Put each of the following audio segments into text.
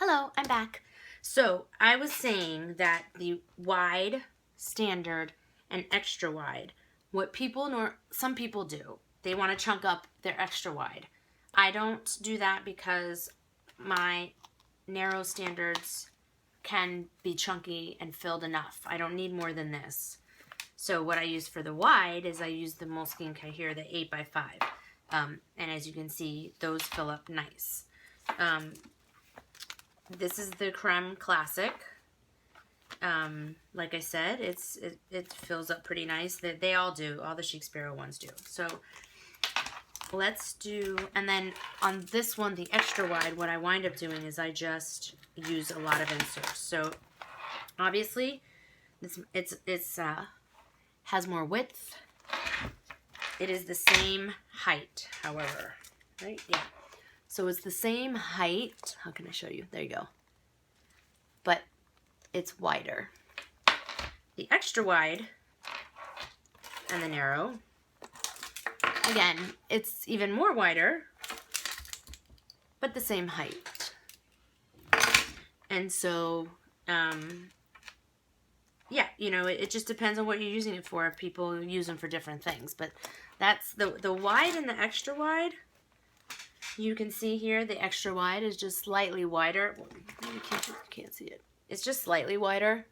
Hello, I'm back. So I was saying that the wide, standard, and extra wide, some people do, they want to chunk up their extra wide. I don't do that because my narrow standards can be chunky and filled enough. I don't need more than this. So what I use for the wide is I use the Moleskine here, the 8x5. And as you can see, those fill up nice. This is the Creme Classic. Like I said, it fills up pretty nice. They all do. All the Shakespeare ones do. So let's do, and then on this one, the extra wide, what I wind up doing is I just use a lot of inserts. So obviously, it's has more width. It is the same height, however, right? Yeah. So it's the same height. How can I show you? There you go. But it's wider. The extra wide and the narrow, again, it's even more wider, but the same height. And so, yeah, you know, it just depends on what you're using it for. People use them for different things, but that's the wide and the extra wide. You can see here the extra wide is just slightly wider. You can't see it. It's just slightly wider.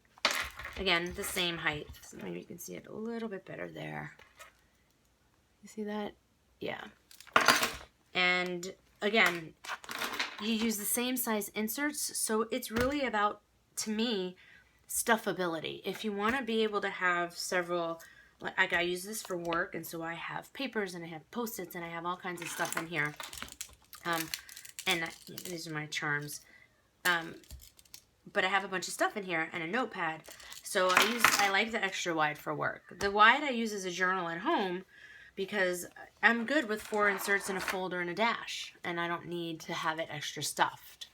Again, the same height. So maybe you can see it a little bit better there. You see that? Yeah. And again, you use the same size inserts, so it's really about, to me, stuffability. If you want to be able to have several, like I use this for work, and so I have papers and I have Post-its and I have all kinds of stuff in here. And these are my charms. But I have a bunch of stuff in here and a notepad. So I like the extra wide for work. The wide I use as a journal at home because I'm good with 4 inserts in a folder and a dash, and I don't need to have it extra stuffed.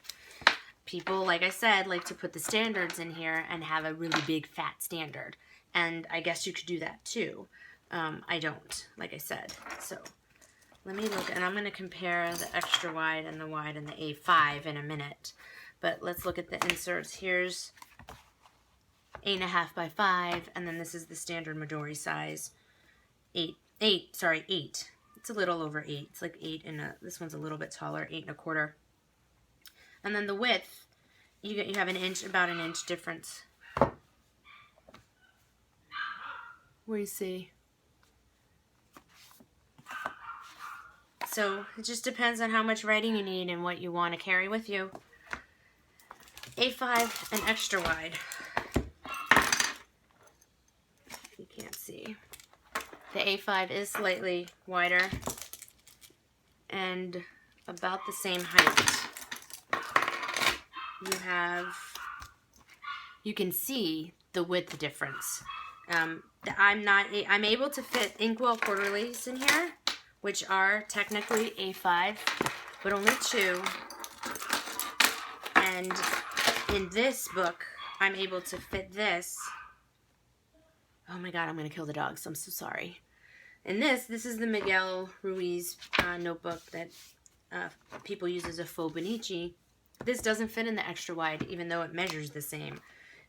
People, like I said, like to put the standards in here and have a really big fat standard. And I guess you could do that too. I don't, like I said. So let me look, and I'm going to compare the extra wide and the A5 in a minute. But let's look at the inserts. Here's 8.5 by 5, and then this is the standard Midori size. 8. It's a little over 8. It's like 8 and this one's a little bit taller, 8.25. And then the width, you have about an inch difference. What do you see? So it just depends on how much writing you need and what you want to carry with you. A5 and extra wide. You can't see. The A5 is slightly wider and about the same height. You can see the width difference. I'm able to fit Inkwell quarterlies in here, which are technically A5, but only 2. And in this book, I'm able to fit this. Oh my God, I'm going to kill the dogs. I'm so sorry. And this is the Miguel Ruiz notebook that people use as a faux Benici. This doesn't fit in the extra wide, even though it measures the same.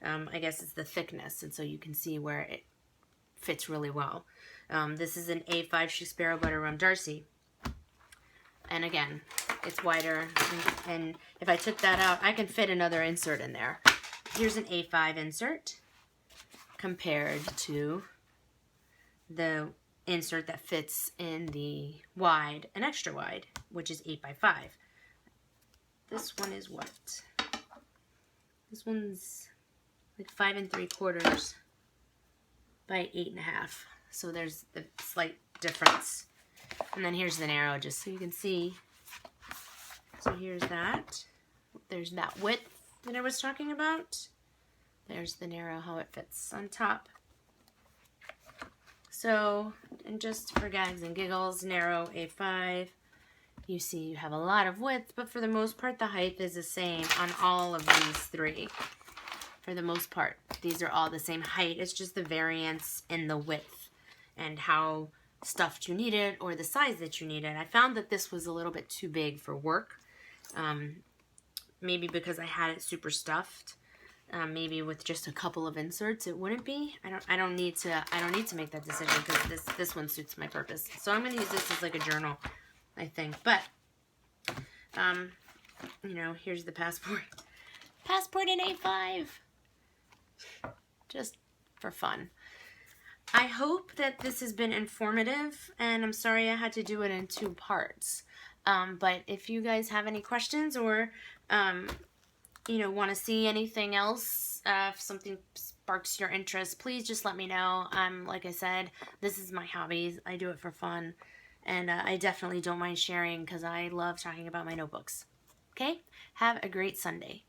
I guess it's the thickness, and so you can see where it fits really well. This is an A5 Shakespeare Butter Rum Darcy. And again, it's wider, and if I took that out, I can fit another insert in there. Here's an A5 insert compared to the insert that fits in the wide and extra wide, which is 8 by 5. This one is what? This one's like 5 3/4 by 8.5. So there's the slight difference. And then here's the narrow, just so you can see. So here's that. There's that width that I was talking about. There's the narrow, how it fits on top. So, and just for gags and giggles, narrow A5. You see you have a lot of width, but for the most part, the height is the same on all of these 3. For the most part, these are all the same height. It's just the variance in the width and how stuffed you need it or the size that you need it. I found that this was a little bit too big for work. maybe because I had it super stuffed. Maybe with just a couple of inserts, it wouldn't be. I don't need to make that decision because this one suits my purpose. So I'm gonna use this as like a journal, I think. But you know, here's the passport. Passport in A5. Just for fun. I hope that this has been informative, and I'm sorry I had to do it in 2 parts. But if you guys have any questions or you know, want to see anything else, if something sparks your interest, please just let me know. Like I said, this is my hobby. I do it for fun, and I definitely don't mind sharing because I love talking about my notebooks. Okay? Have a great Sunday.